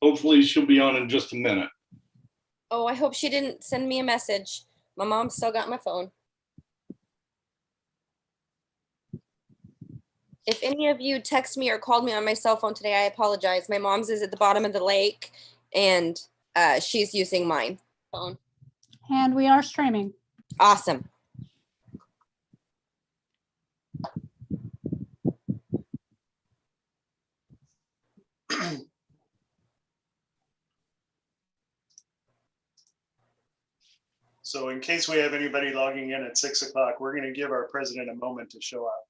Hopefully she'll be on in just a minute. Oh, I hope she didn't send me a message. My mom still got my phone. If any of you text me or called me on my cell phone today, I apologize. My mom's is at the bottom of the lake, and she's using mine phone. And we are streaming. Awesome. So in case we have anybody logging in at 6 o'clock, we're going to give our president a moment to show up.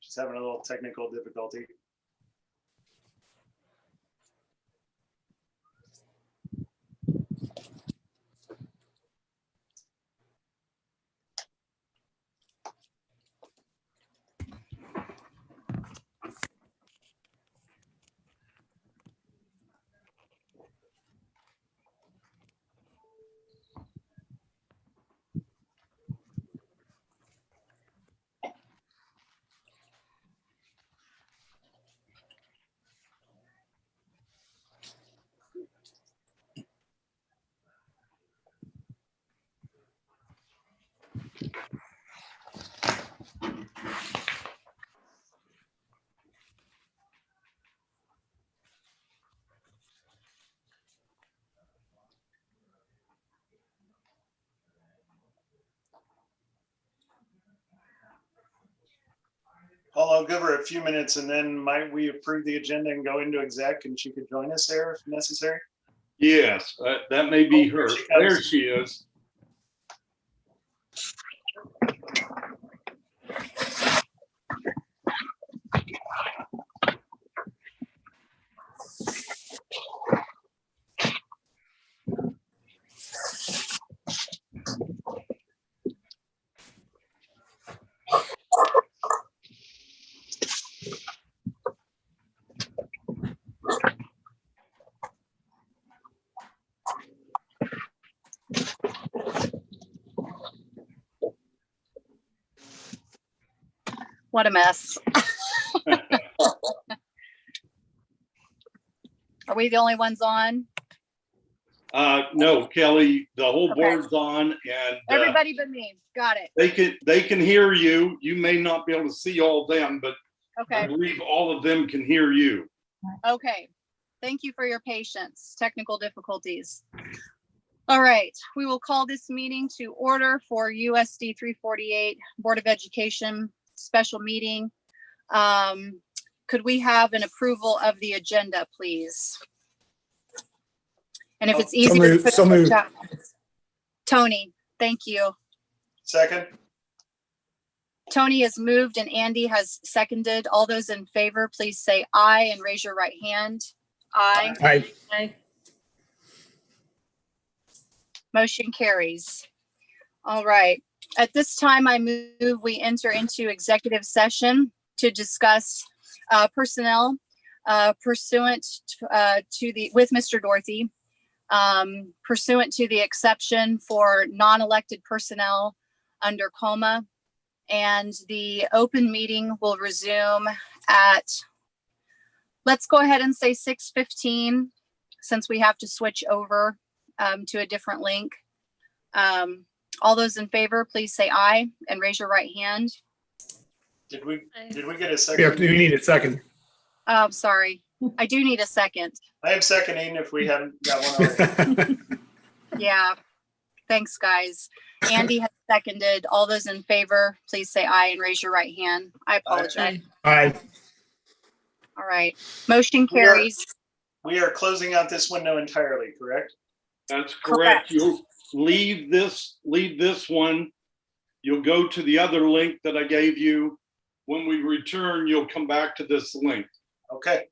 She's having a little technical difficulty. Paul, I'll give her a few minutes and then might we approve the agenda and go into exec and she could join us there if necessary? Yes, that may be her. There she is. What a mess. Are we the only ones on? No, Kelly, the whole board's on, and Everybody but me. Got it. they can hear you. You may not be able to see all of them, but I Okay. believe all of them can hear you. Okay. Thank you for your patience. Technical difficulties. All right. We will call this meeting to order for USD 348 Board of Education special meeting. Could we have an approval of the agenda, please? And if it's easier to put in the chat. Tony, thank you. Second. Tony has moved and Andy has seconded. All those in favor, please say aye and raise your right hand. Aye. Aye. Aye. Motion carries. All right. At this time, I move we enter into executive session to discuss personnel pursuant with Mr. Dorothy, pursuant to the exception for non-elected personnel under COMA, and the open meeting will resume at, let's go ahead and say 6:15, since we have to switch over to a different link. All those in favor, please say aye and raise your right hand. Did we get a second? Yeah, you need a second. Oh, sorry. I do need a second. I am seconding if we haven't got one already. Yeah. Thanks, guys. Andy has seconded. All those in favor, please say aye and raise your right hand. I apologize. Aye. All right. Motion carries. We are closing out this window entirely, correct? That's correct. You'll leave this one. You'll go to the other link that I gave you. When we return, you'll come back to this link. Okay.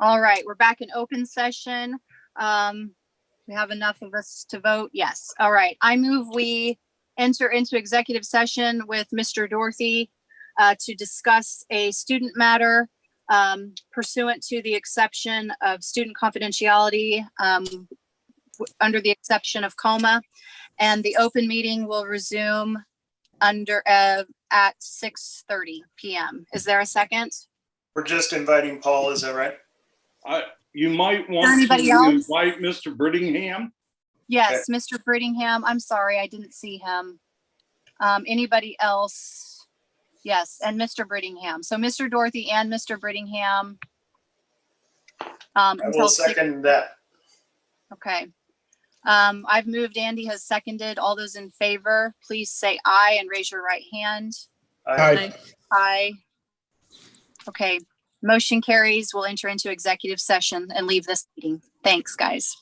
All right, we're back in open session. We have enough of us to vote. Yes. All right. I move we enter into executive session with Mr. Dorothy to discuss a student matter pursuant to the exception of student confidentiality under the exception of coma. And the open meeting will resume under at 6:30 p.m. Is there a second? We're just inviting Paul, is that right? You might want to anybody else? invite Mr. Brittingham. Yes, Mr. Brittingham. I'm sorry, I didn't see him. Anybody else? Yes, and Mr. Brittingham. So Mr. Dorothy and Mr. Brittingham. I will second that. Okay. I've moved. Andy has seconded. All those in favor, please say aye and raise your right hand. Aye. Aye. Okay. Motion carries. We'll enter into executive session and leave this meeting. Thanks, guys.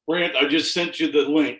Brant, I just sent you the link.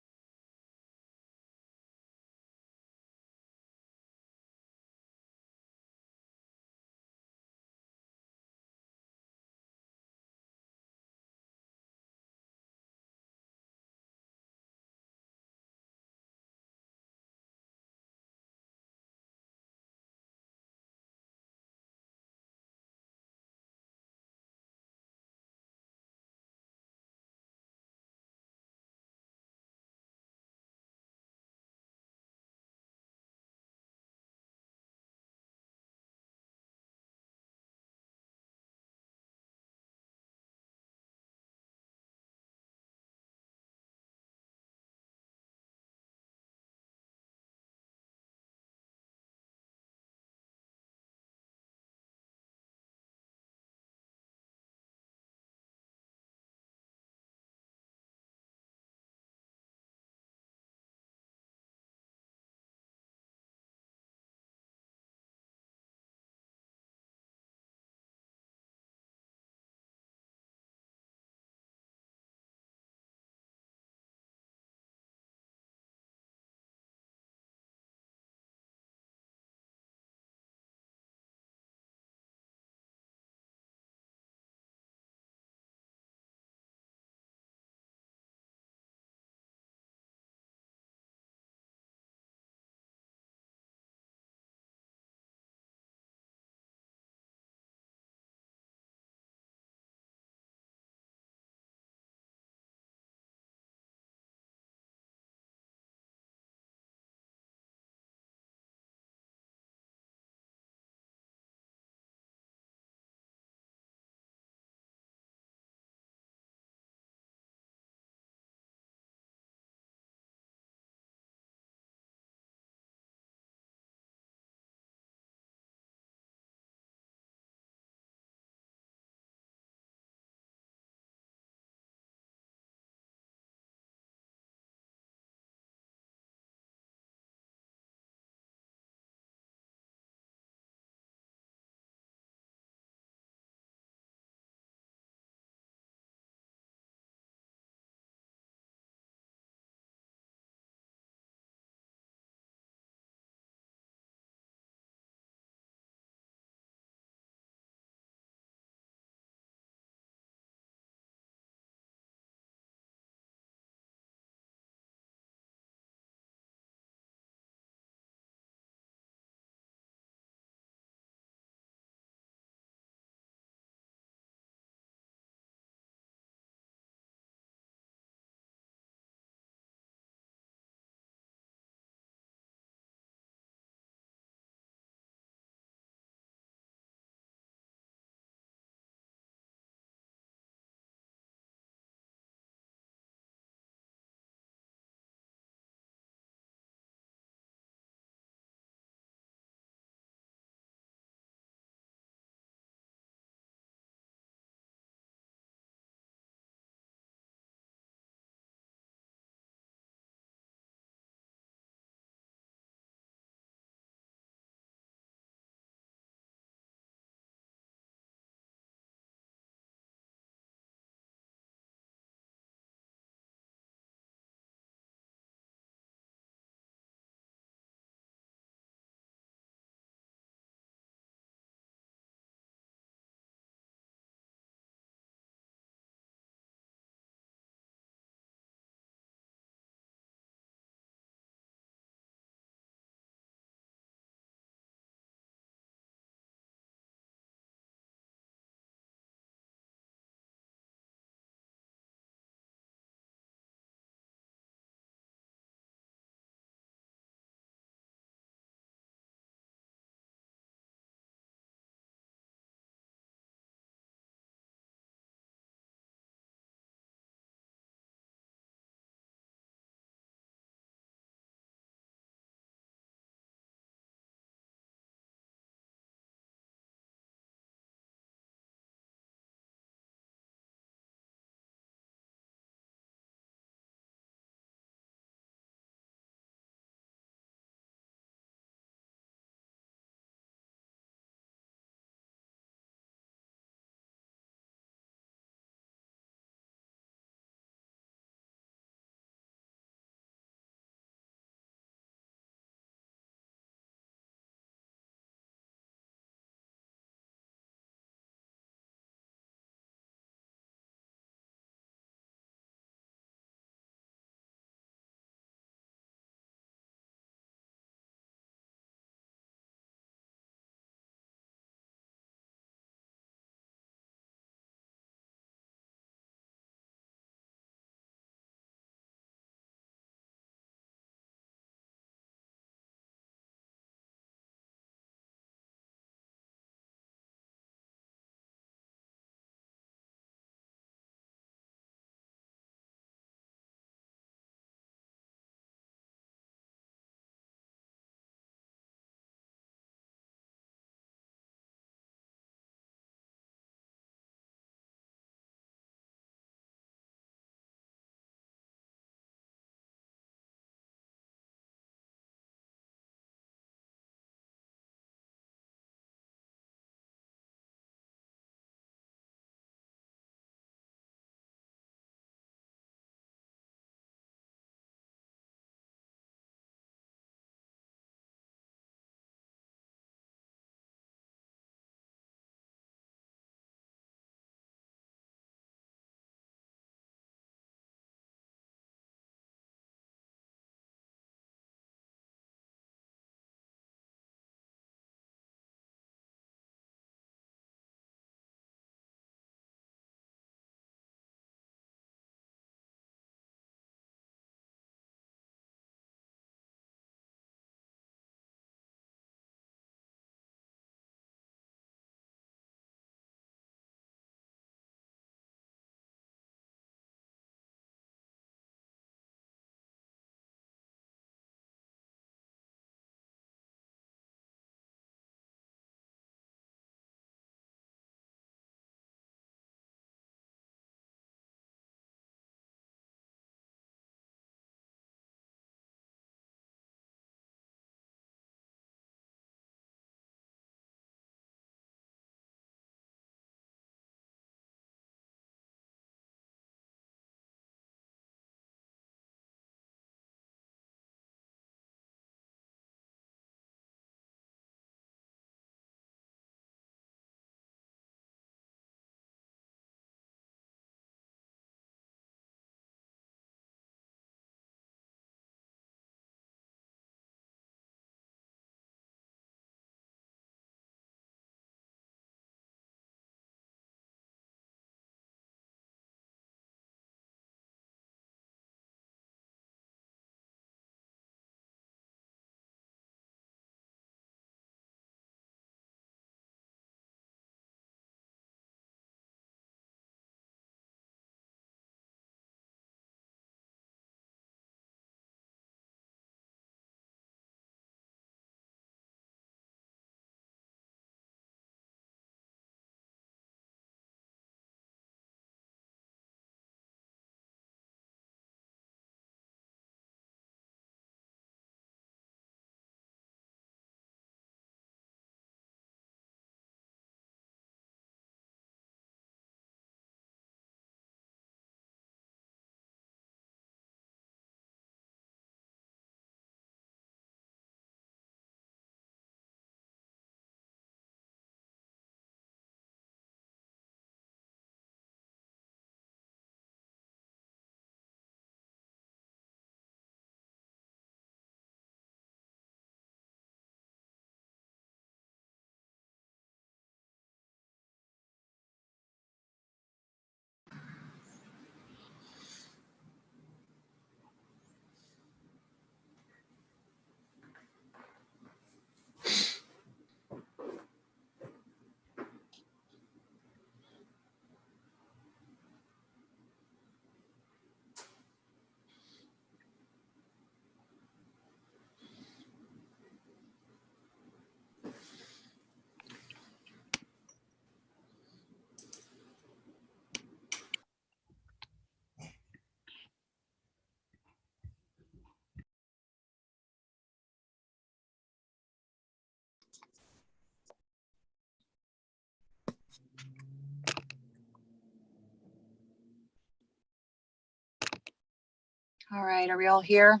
All right, are we all here?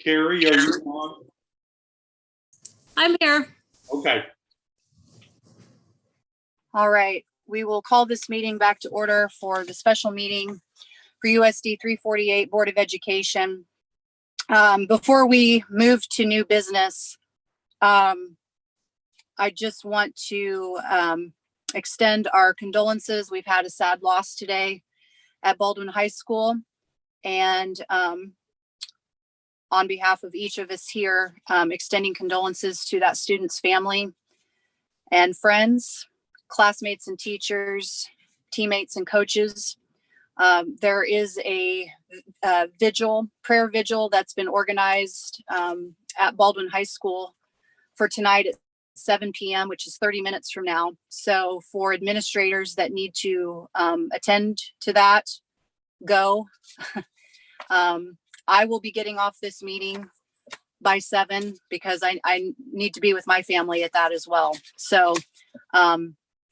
Carrie, are you on? I'm here. Okay. All right, we will call this meeting back to order for the special meeting for USD 348 Board of Education. Before we move to new business, I just want to extend our condolences. We've had a sad loss today at Baldwin High School. And on behalf of each of us here, extending condolences to that student's family and friends, classmates and teachers, teammates and coaches. There is a prayer vigil that's been organized at Baldwin High School for tonight at 7 p.m., which is 30 minutes from now. So for administrators that need to attend to that, go. I will be getting off this meeting by 7 because I need to be with my family at that as well. So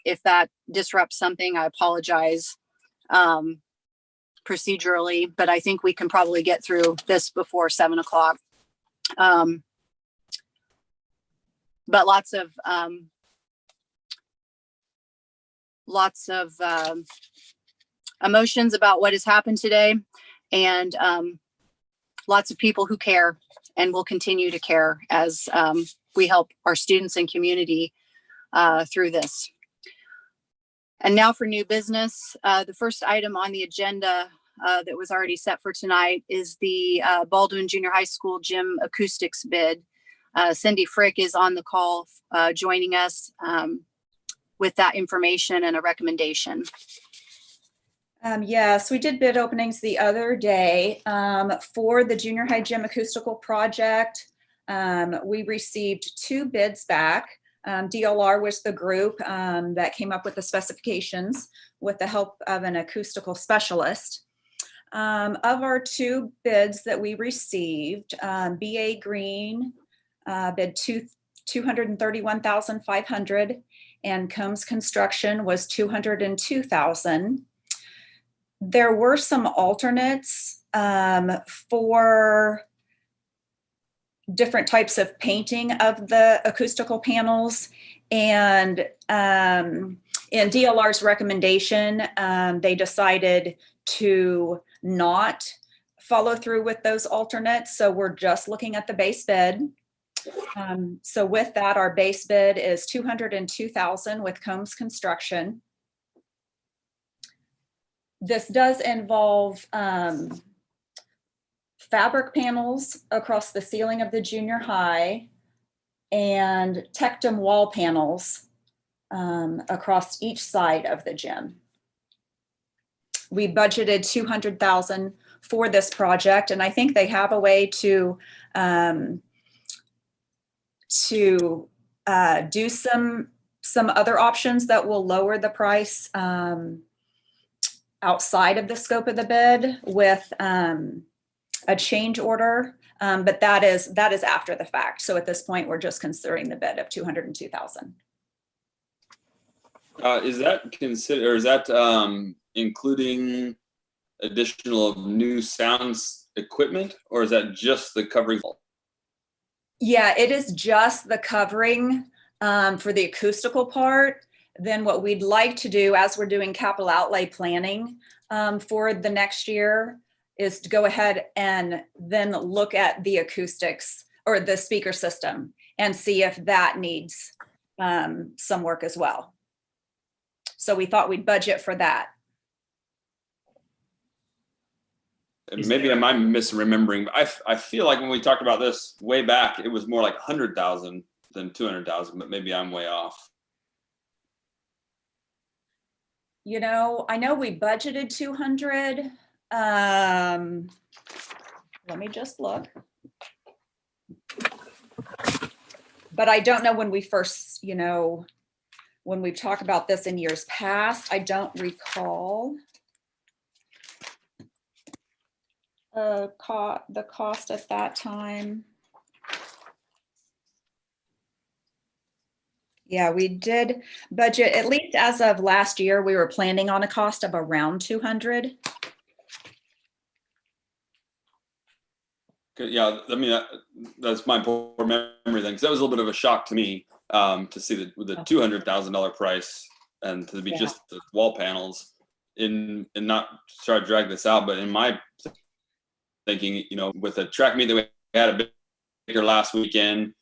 if that disrupts something, I apologize procedurally, but I think we can probably get through this before 7 o'clock. But lots of emotions about what has happened today, and lots of people who care and will continue to care as we help our students and community through this. And now for new business, the first item on the agenda that was already set for tonight is the Baldwin Junior High School gym acoustics bid. Cindy Frick is on the call joining us with that information and a recommendation. Yes, we did bid openings the other day for the junior high gym acoustical project. We received 2 bids back. DLR was the group that came up with the specifications with the help of an acoustical specialist. Of our 2 bids that we received, BA Green bid $231,500 and Combs Construction was $202,000. There were some alternates for different types of painting of the acoustical panels. And in DLR's recommendation, they decided to not follow through with those alternates. So we're just looking at the base bid. So with that, our base bid is $202,000 with Combs Construction. This does involve fabric panels across the ceiling of the junior high and Tectum wall panels across each side of the gym. We budgeted $200,000 for this project, and I think they have a way to do some other options that will lower the price outside of the scope of the bid with a change order, but that is after the fact. So at this point, we're just considering the bid of $202,000. Is that consider, or is that including additional new sounds equipment, or is that just the covering? Yeah, it is just the covering for the acoustical part. Then what we'd like to do as we're doing capital outlay planning for the next year is to go ahead and then look at the acoustics or the speaker system and see if that needs some work as well. So we thought we'd budget for that. And maybe I'm misremembering, but I feel like when we talked about this way back, it was more like 100,000 than 200,000, but maybe I'm way off. You know, I know we budgeted 200. Let me just look. But I don't know when we first, you know, when we've talked about this in years past, I don't recall the cost at that time. Yeah, we did budget, at least as of last year, we were planning on a cost of around 200. Okay, yeah, I mean, that's my poor memory then, because that was a little bit of a shock to me to see the $200,000 price and to be Yeah. just the wall panels and not try to drag this out, but in my thinking, you know, with a track meet that we had a bigger last weekend,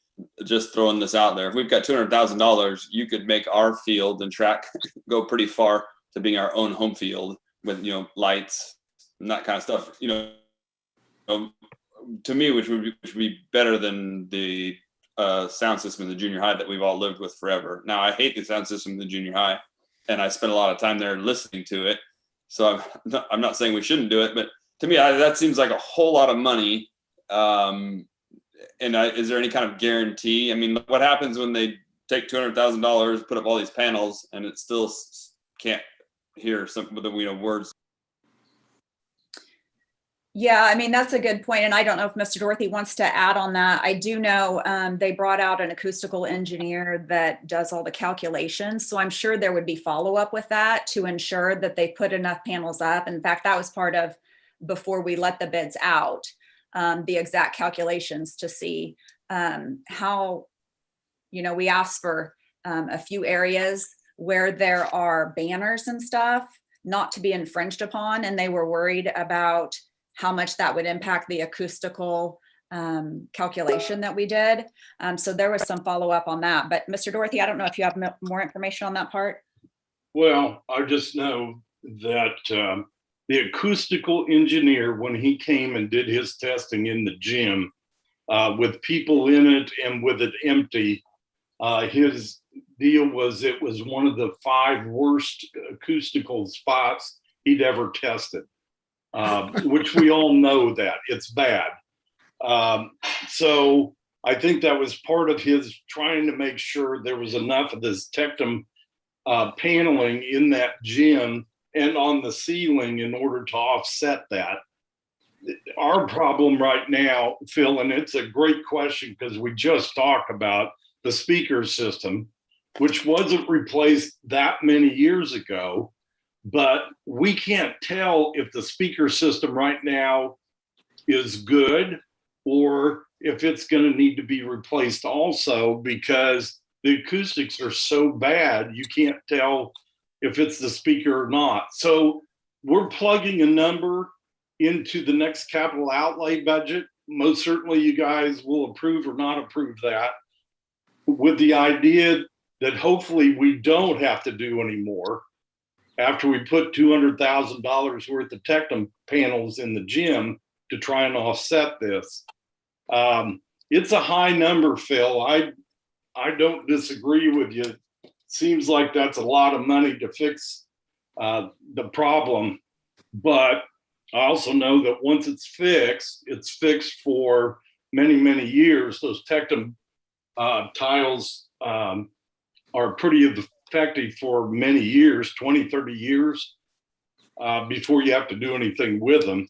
just throwing this out there, if we've got $200,000, you could make our field and track go pretty far to being our own home field with, you know, lights and that kind of stuff, you know, to me, which would be better than the sound system in the junior high that we've all lived with forever. Now, I hate the sound system in the junior high, and I spent a lot of time there listening to it. So I'm not saying we shouldn't do it, but to me, that seems like a whole lot of money. Is there any kind of guarantee? I mean, what happens when they take $200,000, put up all these panels, and it still can't hear some of the, you know, words? Yeah, I mean, that's a good point. And I don't know if Mr. Dorothy wants to add on that. I do know they brought out an acoustical engineer that does all the calculations. So I'm sure there would be follow-up with that to ensure that they put enough panels up. In fact, that was part of, before we let the bids out, the exact calculations to see how, you know, we asked for a few areas where there are banners and stuff not to be infringed upon. And they were worried about how much that would impact the acoustical calculation that we did. So there was some follow-up on that. But Mr. Dorothy, I don't know if you have more information on that part. Well, I just know that the acoustical engineer, when he came and did his testing in the gym with people in it and with it empty, his deal was it was one of the 5 worst acoustical spots he'd ever tested. Which we all know that it's bad. So I think that was part of his trying to make sure there was enough of this Tectum paneling in that gym and on the ceiling in order to offset that. Our problem right now, Phil, and it's a great question because we just talked about the speaker system, which wasn't replaced that many years ago. But we can't tell if the speaker system right now is good or if it's going to need to be replaced also, because the acoustics are so bad, you can't tell if it's the speaker or not. So we're plugging a number into the next capital outlay budget. Most certainly you guys will approve or not approve that, with the idea that hopefully we don't have to do any more after we put $200,000 worth of Tectum panels in the gym to try and offset this. It's a high number, Phil. I don't disagree with you. It seems like that's a lot of money to fix the problem. But I also know that once it's fixed for many, many years. Those Tectum tiles are pretty effective for many years, 20, 30 years, before you have to do anything with them.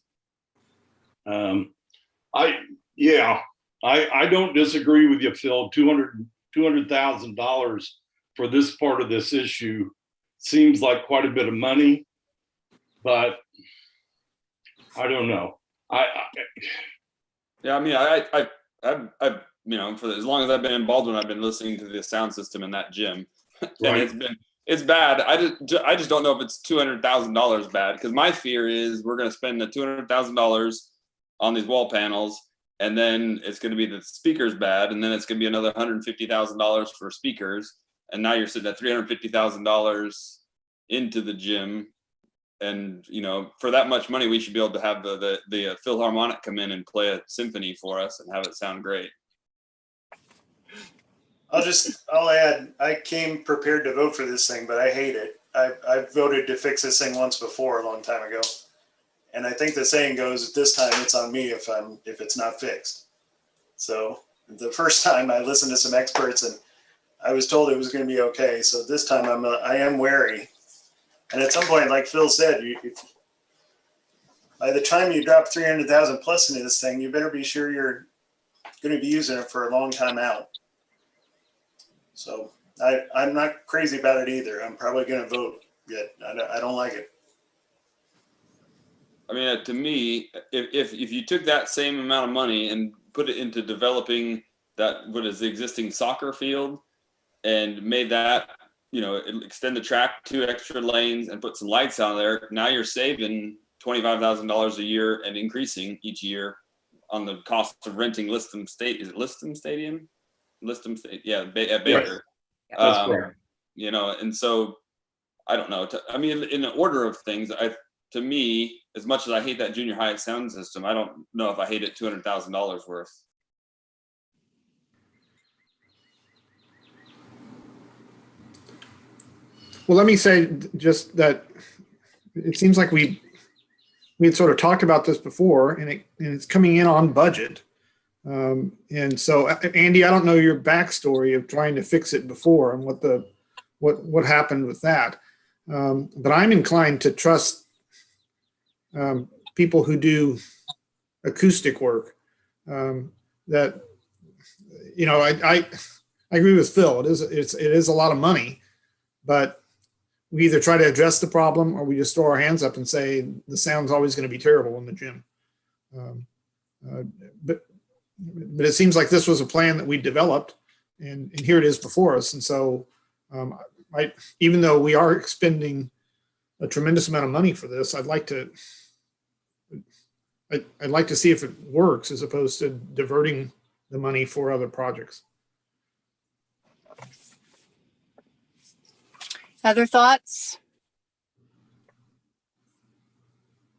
I don't disagree with you, Phil. $200,000 for this part of this issue seems like quite a bit of money, but I don't know. Yeah, I mean, I you know, for as long as I've been in Baldwin, I've been listening to the sound system in that gym. Right. And it's bad. I just don't know if it's $200,000 bad, because my fear is we're going to spend the $200,000 on these wall panels, and then it's going to be the speakers bad, and then it's going to be another $150,000 for speakers, and now you're sitting at $350,000 into the gym, and you know, for that much money, we should be able to have the Philharmonic come in and play a symphony for us and have it sound great. I'll add, I came prepared to vote for this thing, but I hate it. I voted to fix this thing once before, a long time ago. And I think the saying goes, this time it's on me if it's not fixed. So the first time I listened to some experts and I was told it was going to be okay. So this time I am wary. And at some point, like Phil said, by the time you drop 300,000 plus into this thing, you better be sure you're going to be using it for a long time out. So I'm not crazy about it either. I'm probably going to vote yet. I don't like it. I mean, to me, if you took that same amount of money and put it into developing what is the existing soccer field and made that, extend the track 2 extra lanes and put some lights out there, now you're saving $25,000 a year and increasing each year on the cost of renting Listham State. Is it Listham Stadium? Listham State, yeah, at Baker. That's correct. And so I don't know. In the order of things, to me, as much as I hate that junior high sound system, I don't know if I hate it $200,000 worth. Well, let me say just that it seems like we had sort of talked about this before, and it's coming in on budget. And so, Andy, I don't know your backstory of trying to fix it before and what happened with that. But I'm inclined to trust people who do acoustic work. That I agree with Phil. It is a lot of money, but we either try to address the problem or we just throw our hands up and say the sound's always going to be terrible in the gym. But it seems like this was a plan that we developed, and here it is before us. And so, even though we are expending a tremendous amount of money for this, I'd like to see if it works as opposed to diverting the money for other projects. Other thoughts?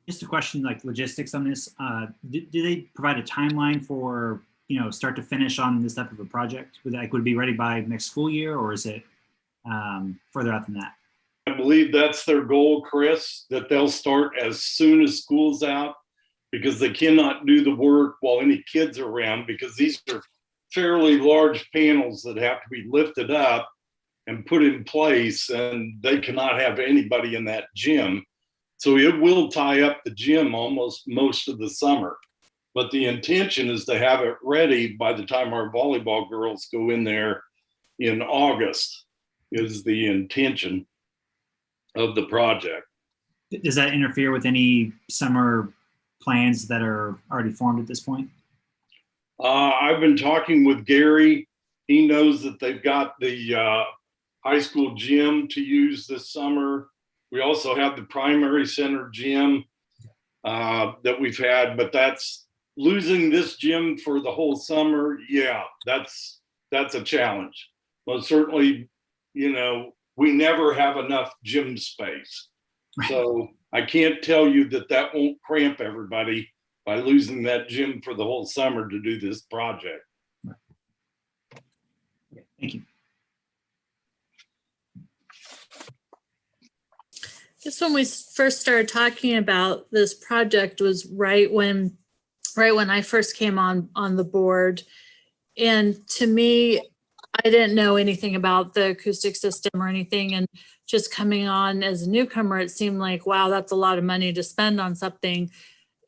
Just a question, like logistics on this. Do they provide a timeline for, start to finish on this type of a project? Would it be ready by next school year, or is it further out than that? I believe that's their goal, Chris, that they'll start as soon as school's out, because they cannot do the work while any kids are around, because these are fairly large panels that have to be lifted up and put in place, and they cannot have anybody in that gym. So it will tie up the gym almost most of the summer. But the intention is to have it ready by the time our volleyball girls go in there in August, is the intention of the project. Does that interfere with any summer plans that are already formed at this point? I've been talking with Gary. He knows that they've got the high school gym to use this summer. We also have the primary center gym that we've had, but that's losing this gym for the whole summer. Yeah, that's a challenge. Well, certainly, we never have enough gym space. So I can't tell you that won't cramp everybody by losing that gym for the whole summer to do this project. Thank you. Just when we first started talking about this project was right when I first came on the board. And to me, I didn't know anything about the acoustic system or anything. And just coming on as a newcomer, it seemed like, wow, that's a lot of money to spend on something.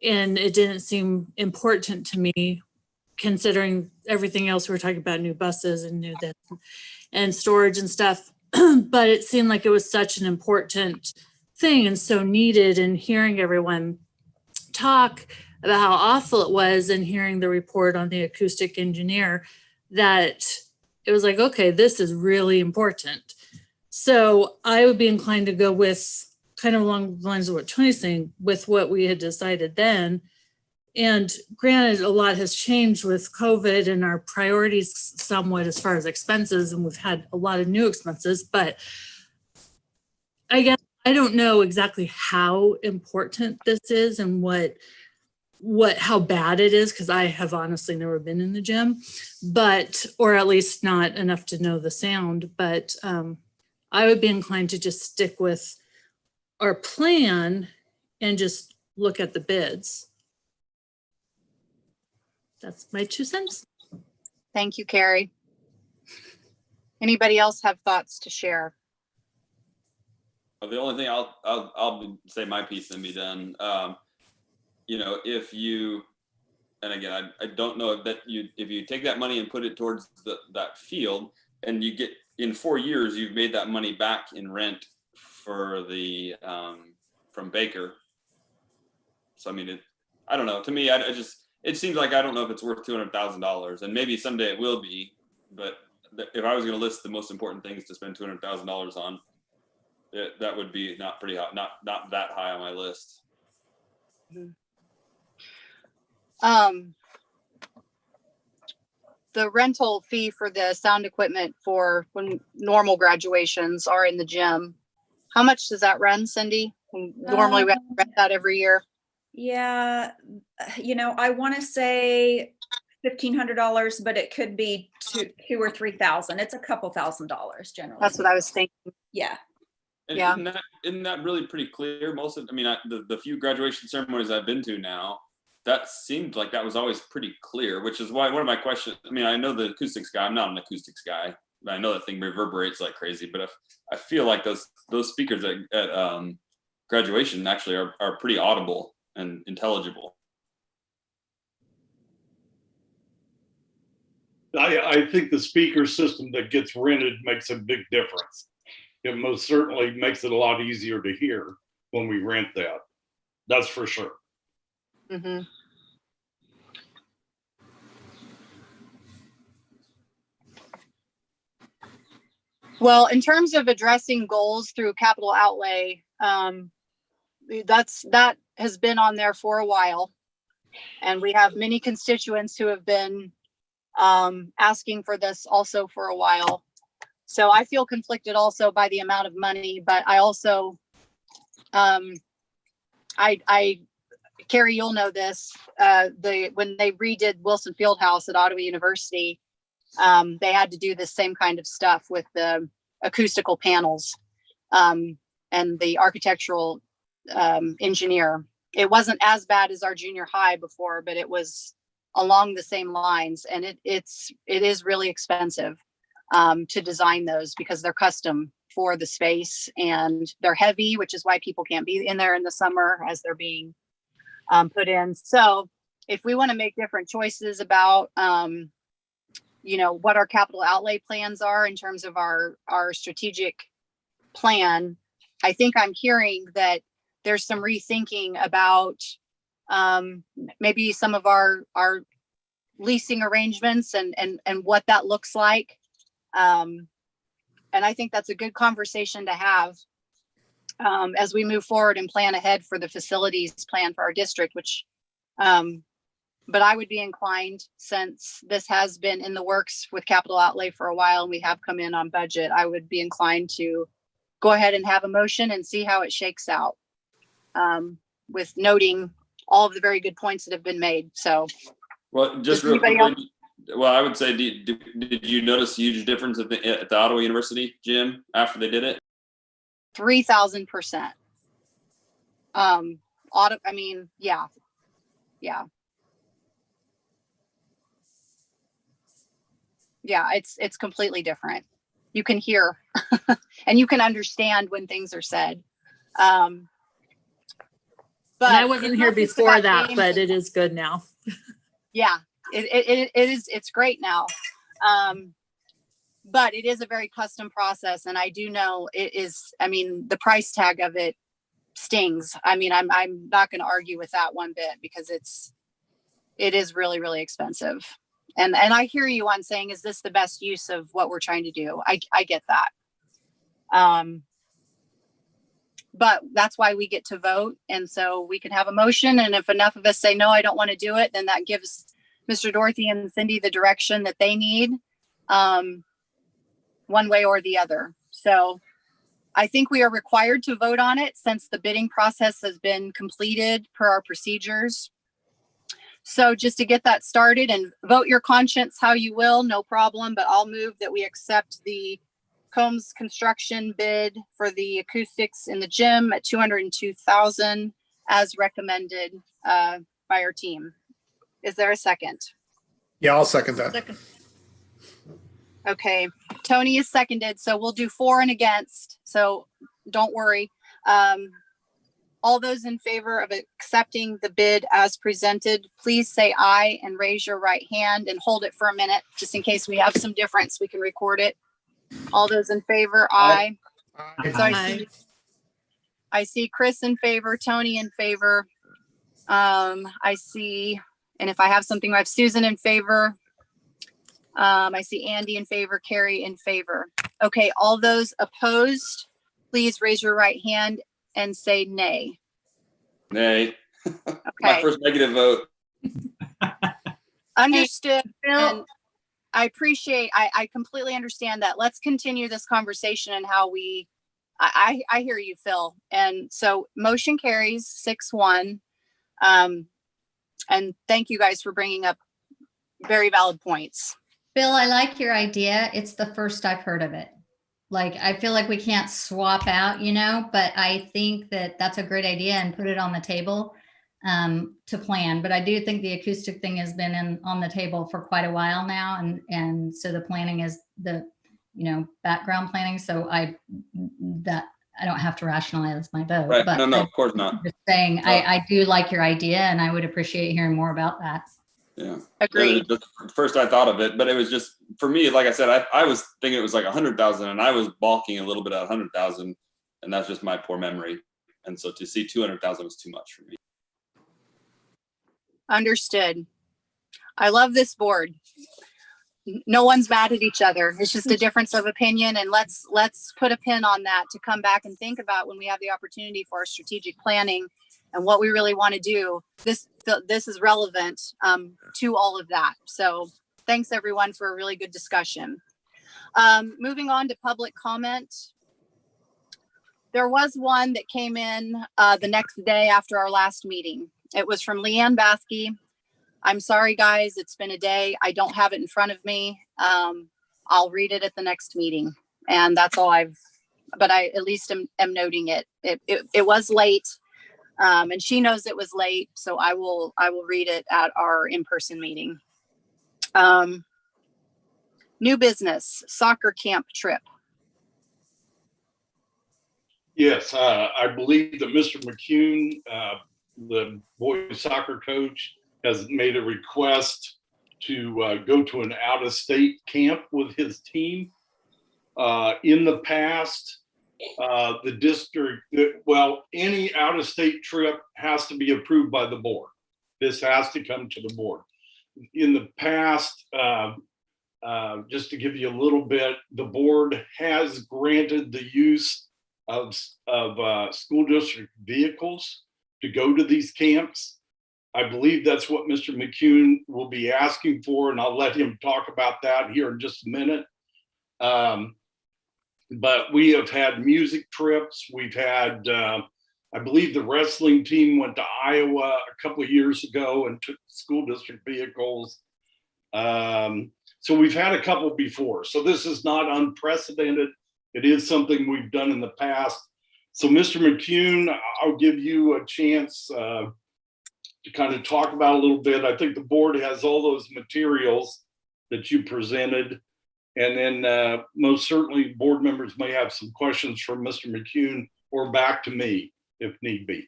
And it didn't seem important to me, considering everything else we were talking about, new buses and new this and storage and stuff. But it seemed like it was such an important thing and so needed, and hearing everyone talk about how awful it was and hearing the report on the acoustic engineer, that it was like, okay, this is really important. So I would be inclined to go with kind of along the lines of what Tony's saying, with what we had decided then. And granted, a lot has changed with COVID and our priorities somewhat as far as expenses, and we've had a lot of new expenses, but I guess I don't know exactly how important this is and how bad it is, because I have honestly never been in the gym, or at least not enough to know the sound. But I would be inclined to just stick with our plan and just look at the bids. That's my 2 cents. Thank you, Carrie. Anybody else have thoughts to share? The only thing I'll say my piece and be done. If you, and again, I don't know that if you take that money and put it towards that field, and you get in 4 years, you've made that money back in rent for the, from Baker. So, I mean, I don't know. To me, it seems like I don't know if it's worth $200,000, and maybe someday it will be. But if I was going to list the most important things to spend $200,000 on, that would be not pretty high, not that high on my list. The rental fee for the sound equipment for when normal graduations are in the gym, how much does that run, Cindy? Normally we rent that every year. Yeah, I want to say $1,500, but it could be $2,000 or $3,000. It's a couple $1,000s generally. That's what I was thinking. Yeah. And Yeah. Isn't that really pretty clear? The few graduation ceremonies I've been to now, that seemed like that was always pretty clear, which is why one of my questions, I know the acoustics guy, I'm not an acoustics guy, but I know that thing reverberates like crazy, but I feel like those speakers at graduation actually are pretty audible and intelligible. I think the speaker system that gets rented makes a big difference. It most certainly makes it a lot easier to hear when we rent that. That's for sure. Mm-hmm. Well, in terms of addressing goals through capital outlay, that has been on there for a while. And we have many constituents who have been asking for this also for a while. So I feel conflicted also by the amount of money, but I also, Carrie, you'll know this, when they redid Wilson Fieldhouse at Ottawa University, they had to do the same kind of stuff with the acoustical panels and the architectural engineer. It wasn't as bad as our junior high before, but it was along the same lines, and it is really expensive to design those because they're custom for the space and they're heavy, which is why people can't be in there in the summer as they're being put in. So if we want to make different choices about what our capital outlay plans are in terms of our strategic plan, I think I'm hearing that there's some rethinking about maybe some of our leasing arrangements and what that looks like. And I think that's a good conversation to have as we move forward and plan ahead for the facilities plan for our district, but I would be inclined, since this has been in the works with capital outlay for a while and we have come in on budget, I would be inclined to go ahead and have a motion and see how it shakes out, with noting all of the very good points that have been made. So, well, just real quickly, I would say, did you notice a huge difference at the Ottawa University gym after they did it? 3,000%. Yeah, it's completely different. You can hear and you can understand when things are said. But I wasn't here before that, but it is good now. Yeah, it's great now. But it is a very custom process, and I do know it is, the price tag of it stings. I'm not going to argue with that one bit, because it is really, really expensive. And I hear you on saying, is this the best use of what we're trying to do? I get that. But that's why we get to vote. And so we can have a motion. And if enough of us say, no, I don't want to do it, then that gives Mr. Dorothy and Cindy the direction that they need, one way or the other. So I think we are required to vote on it since the bidding process has been completed per our procedures. So just to get that started, and vote your conscience how you will, no problem, but I'll move that we accept the Combs construction bid for the acoustics in the gym at $202,000 as recommended by our team. Is there a second? Yeah, I'll second that. Second. Okay, Tony is seconded, so we'll do for and against, so don't worry. All those in favor of accepting the bid as presented, please say aye and raise your right hand and hold it for a minute, just in case we have some difference, we can record it. All those in favor, aye. Aye. So I see Chris in favor, Tony in favor. I see, and if I have something, I have Susan in favor. I see Andy in favor, Carrie in favor. Okay, all those opposed, please raise your right hand and say nay. Nay. My Okay, first negative vote. understood. Bill, And I appreciate, I completely understand that. Let's continue this conversation and how we, I hear you, Phil. And so motion carries 6-1. And thank you guys for bringing up very valid points. Bill, I like your idea. It's the first I've heard of it. Like, I feel like we can't swap out, but I think that that's a great idea and put it on the table to plan. But I do think the acoustic thing has been on the table for quite a while now. And so the planning is the, background planning. So I don't have to rationalize my vote. Right. But No, of course not. I'm just saying, I do like your idea and I would appreciate hearing more about that. Yeah. Agreed. Yeah, first I thought of it, but it was just, for me, like I said, I was thinking it was like 100,000 and I was balking a little bit at 100,000, and that's just my poor memory. And so to see 200,000 was too much for me. Understood. I love this board. No one's mad at each other. It's just a difference of opinion, and let's put a pin on that to come back and think about when we have the opportunity for our strategic planning and what we really want to do. This is relevant to all of that. So thanks everyone for a really good discussion. Moving on to public comment. There was one that came in the next day after our last meeting. It was from Leanne Bathke. I'm sorry, guys, it's been a day. I don't have it in front of me. I'll read it at the next meeting. And that's all but I at least am noting it. It was late. And she knows it was late, so I will read it at our in-person meeting. New business, soccer camp trip. Yes, I believe that Mr. McCune, the boys soccer coach, has made a request to go to an out-of-state camp with his team. In the past, the district, any out-of-state trip has to be approved by the board. This has to come to the board. In the past, just to give you a little bit, the board has granted the use of school district vehicles to go to these camps. I believe that's what Mr. McCune will be asking for, and I'll let him talk about that here in just a minute. But we have had music trips. We've had, I believe the wrestling team went to Iowa a couple of years ago and took school district vehicles. So we've had a couple before. So this is not unprecedented. It is something we've done in the past. So Mr. McCune, I'll give you a chance to kind of talk about a little bit. I think the board has all those materials that you presented. And then most certainly board members may have some questions from Mr. McCune or back to me if need be.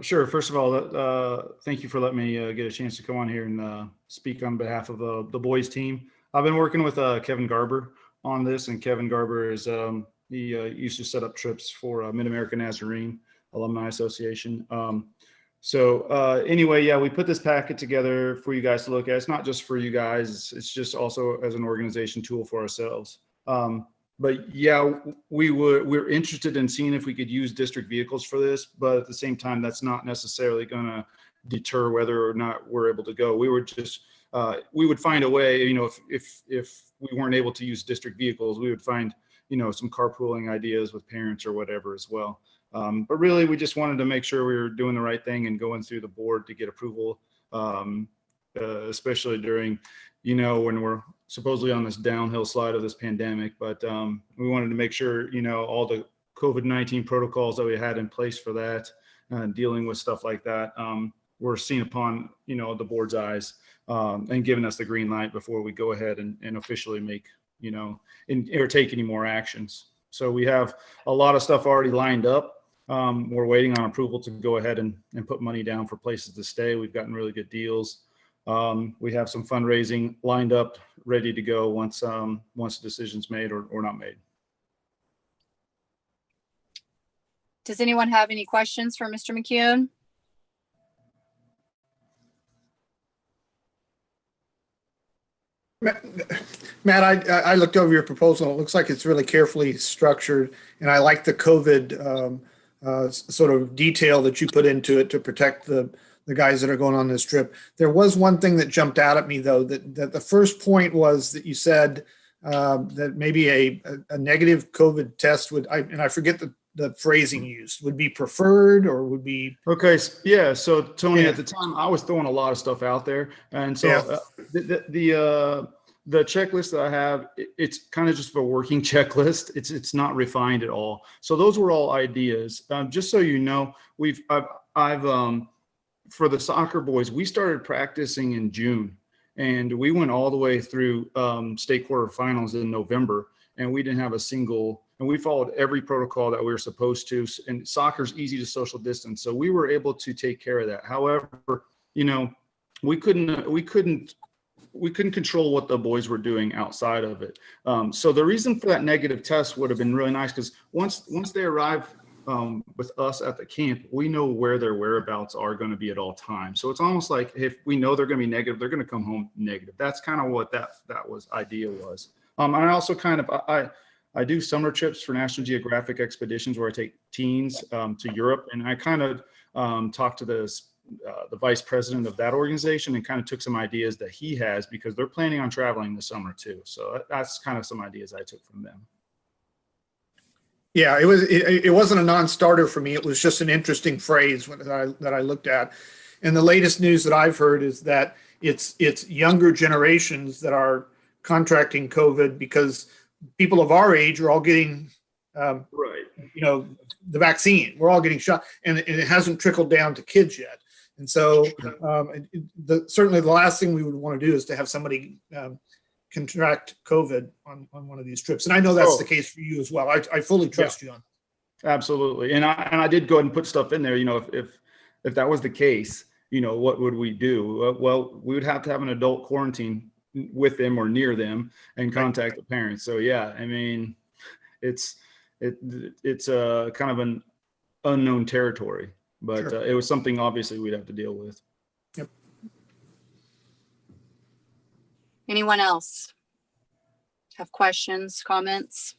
Sure. First of all, thank you for letting me get a chance to come on here and speak on behalf of the boys team. I've been working with Kevin Garber on this, and Kevin Garber is he used to set up trips for Mid-America Nazarene Alumni Association. Anyway, yeah, we put this packet together for you guys to look at. It's not just for you guys. It's just also as an organization tool for ourselves. But yeah, we're interested in seeing if we could use district vehicles for this, but at the same time, that's not necessarily going to deter whether or not we're able to go. We were just, we would find a way, if we weren't able to use district vehicles, we would find, some carpooling ideas with parents or whatever as well. But really, we just wanted to make sure we were doing the right thing and going through the board to get approval, especially during, when we're supposedly on this downhill slide of this pandemic. But we wanted to make sure, all the COVID-19 protocols that we had in place for that, dealing with stuff like that, were seen upon, the board's eyes, and giving us the green light before we go ahead and officially make, or take any more actions. So we have a lot of stuff already lined up. We're waiting on approval to go ahead and put money down for places to stay. We've gotten really good deals. we have some fundraising lined up, ready to go once the decision's made or not made. Does anyone have any questions for Mr. McCune? Matt, I looked over your proposal. It looks like it's really carefully structured, and I like the COVID sort of detail that you put into it to protect the guys that are going on this trip. There was one thing that jumped out at me, though, that the first point was that you said that maybe a negative COVID test would, and I forget the phrasing used, would be preferred or would be. Okay. Yeah. So Tony, Yeah. at the time I was throwing a lot of stuff out there. And so the checklist that I have, it's kind of just a working checklist. It's not refined at all. So those were all ideas. Just so you know, I've for the soccer boys, we started practicing in June, and we went all the way through state quarterfinals in November, and we didn't have a single, and we followed every protocol that we were supposed to. And soccer's easy to social distance, so we were able to take care of that. However, you know, we couldn't control what the boys were doing outside of it. So the reason for that negative test would have been really nice, because once they arrive with us at the camp, we know where their whereabouts are going to be at all times. So it's almost like if we know they're going to be negative, they're going to come home negative. That's kind of what that idea was. And I also I do summer trips for National Geographic expeditions where I take teens to Europe, and I kind of talked to the vice president of that organization and kind of took some ideas that he has, because they're planning on traveling this summer too. So that's kind of some ideas I took from them. Yeah, it wasn't a non-starter for me. It was just an interesting phrase that I looked at. And the latest news that I've heard is that it's younger generations that are contracting COVID, because people of our age are all getting right, you know, the vaccine. We're all getting shot, and it hasn't trickled down to kids yet. And so certainly the last thing we would want to do is to have somebody contract COVID on one of these trips. And I know that's the case for you as well. I fully trust you on that. Absolutely. And I did go ahead and put stuff in there, you know, if that was the case, you know, what would we do? Well, we would have to have an adult quarantine with them or near them and contact the parents. So yeah, I mean, it's kind of an unknown territory, but it was something obviously we'd have to deal with. Yep. Anyone else have questions, comments?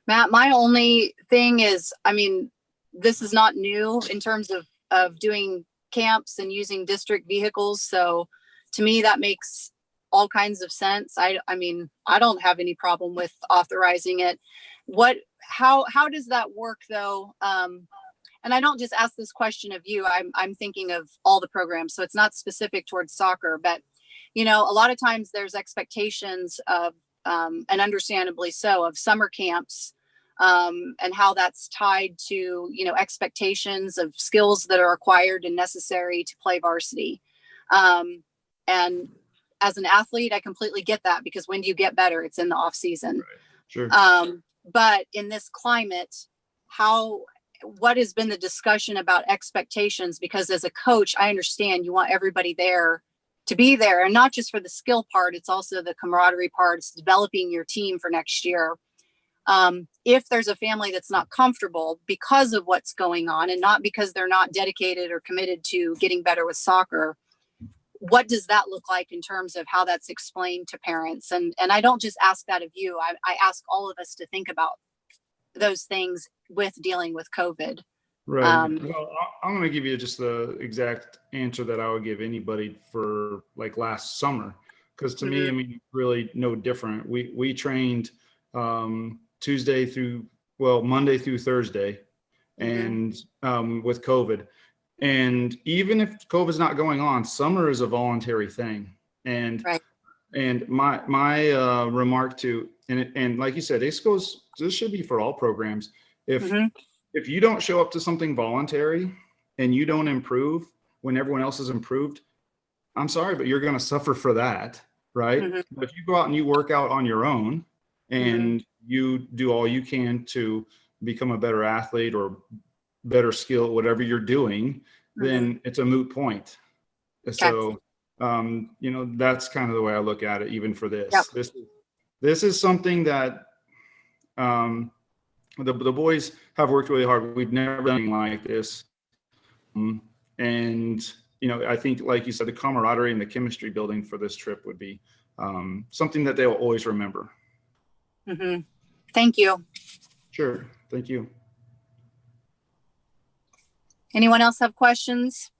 Matt, my only thing is, I mean, this is not new in terms of doing camps and using district vehicles. So to me, that makes all kinds of sense. I mean, I don't have any problem with authorizing it. How does that work though? And I don't just ask this question of you, I'm thinking of all the programs. So it's not specific towards soccer, but you know, a lot of times there's expectations of, and understandably so, of summer camps, and how that's tied to, you know, expectations of skills that are acquired and necessary to play varsity. And as an athlete, I completely get that, because when do you get better? It's in the off season. Right. Sure. But in this climate, what has been the discussion about expectations? Because as a coach, I understand you want everybody there to be there, and not just for the skill part, it's also the camaraderie part. It's developing your team for next year. If there's a family that's not comfortable because of what's going on, and not because they're not dedicated or committed to getting better with soccer, what does that look like in terms of how that's explained to parents? And I don't just ask that of you. I ask all of us to think about those things with dealing with COVID. Right. Well, I'm going to give you just the exact answer that I would give anybody for like last summer. Because to me, I mean, really no different. We trained Monday through Thursday, and with COVID. And even if COVID's not going on, summer is a voluntary thing. And and my remark to, and like you said, this should be for all programs. If you don't show up to something voluntary and you don't improve when everyone else has improved, I'm sorry, but you're going to suffer for that, right? But if you go out and you work out on your own and you do all you can to become a better athlete or better skill at whatever you're doing, then it's a moot point. So, you know, that's kind of the way I look at it, even for this. Yep. This is something that the boys have worked really hard. We've never done anything like this. And, you know, I think, like you said, the camaraderie and the chemistry building for this trip would be something that they'll always remember. Thank you. Sure. Thank you. Anyone else have questions?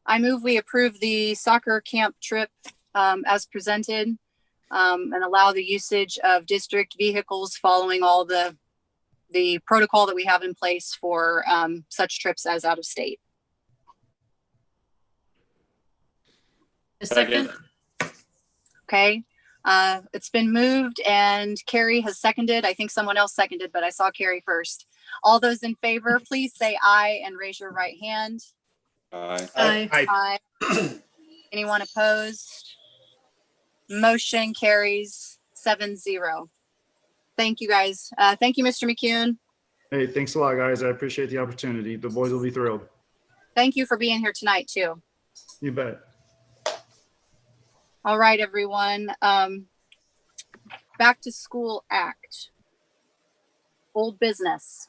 I move we approve the soccer camp trip as presented and allow the usage of district vehicles following all the protocol that we have in place for such trips as out of state. A second. Okay. It's been moved and Carrie has seconded. I think someone else seconded, but I saw Carrie first. All those in favor, please say aye and raise your right hand. Aye. Aye. Aye. Anyone opposed? Motion carries 7-0. Thank you, guys. Thank you, Mr. McCune. Hey, thanks a lot, guys. I appreciate the opportunity. The boys will be thrilled. Thank you for being here tonight, too. You bet. All right, everyone. Back to School Act. Old business.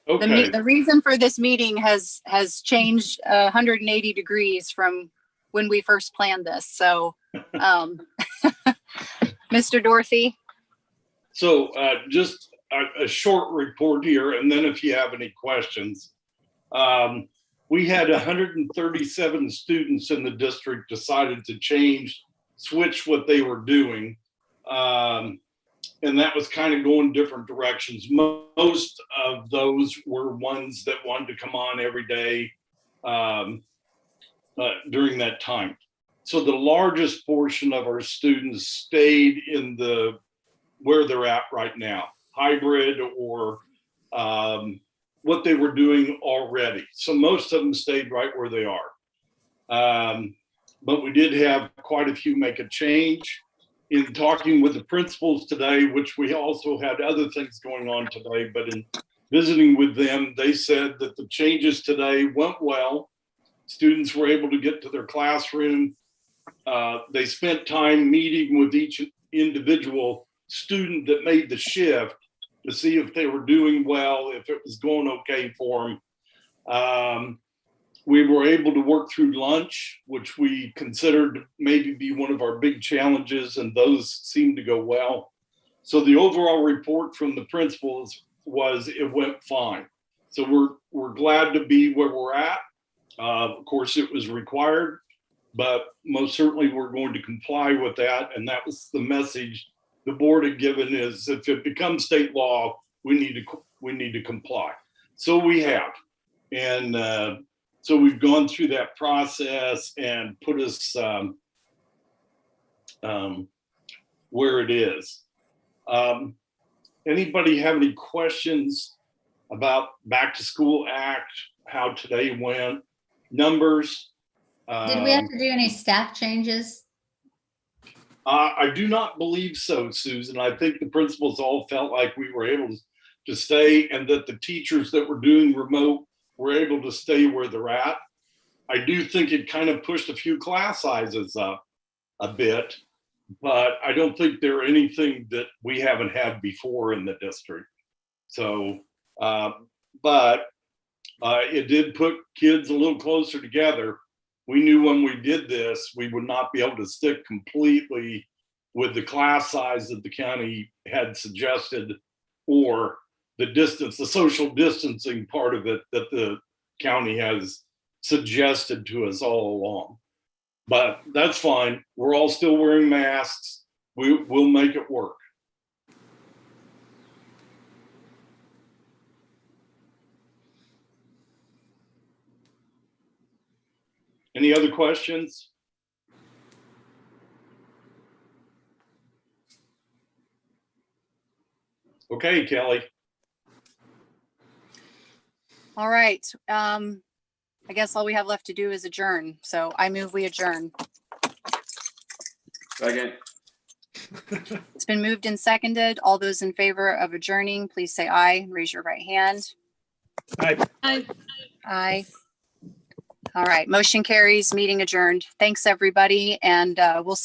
Okay. The reason for this meeting has changed 180 degrees from when we first planned this. So, Mr. Dorothy. So just a short report here, and then if you have any questions. We had 137 students in the district decided to switch what they were doing. And that was kind of going different directions. Most of those were ones that wanted to come on every day during that time. So the largest portion of our students stayed in where they're at right now, hybrid or what they were doing already. So most of them stayed right where they are. But we did have quite a few make a change. In talking with the principals today, which we also had other things going on today, but in visiting with them, they said that the changes today went well. Students were able to get to their classroom. They spent time meeting with each individual student that made the shift to see if they were doing well, if it was going okay for them. We were able to work through lunch, which we considered maybe be one of our big challenges, and those seemed to go well. So the overall report from the principals was it went fine. So we're glad to be where we're at. Of course, it was required, but most certainly we're going to comply with that. And that was the message the board had given, is if it becomes state law, we need to comply. So we have. And so we've gone through that process and put us where it is. Anybody have any questions about Back to School Act, how today went, numbers? Did we have to do any staff changes? I do not believe so, Susan. I think the principals all felt like we were able to stay, and that the teachers that were doing remote were able to stay where they're at. I do think it kind of pushed a few class sizes up a bit, but I don't think they're anything that we haven't had before in the district. So, but it did put kids a little closer together. We knew when we did this, we would not be able to stick completely with the class size that the county had suggested, or the distance, the social distancing part of it that the county has suggested to us all along. But that's fine. We're all still wearing masks. We'll make it work. Any other questions? Okay, Kelly. All right. I guess all we have left to do is adjourn. So I move we adjourn. Second. It's been moved and seconded. All those in favor of adjourning, please say aye. Raise your right hand. I Aye. All right, motion carries, meeting adjourned. Thanks, everybody, and we'll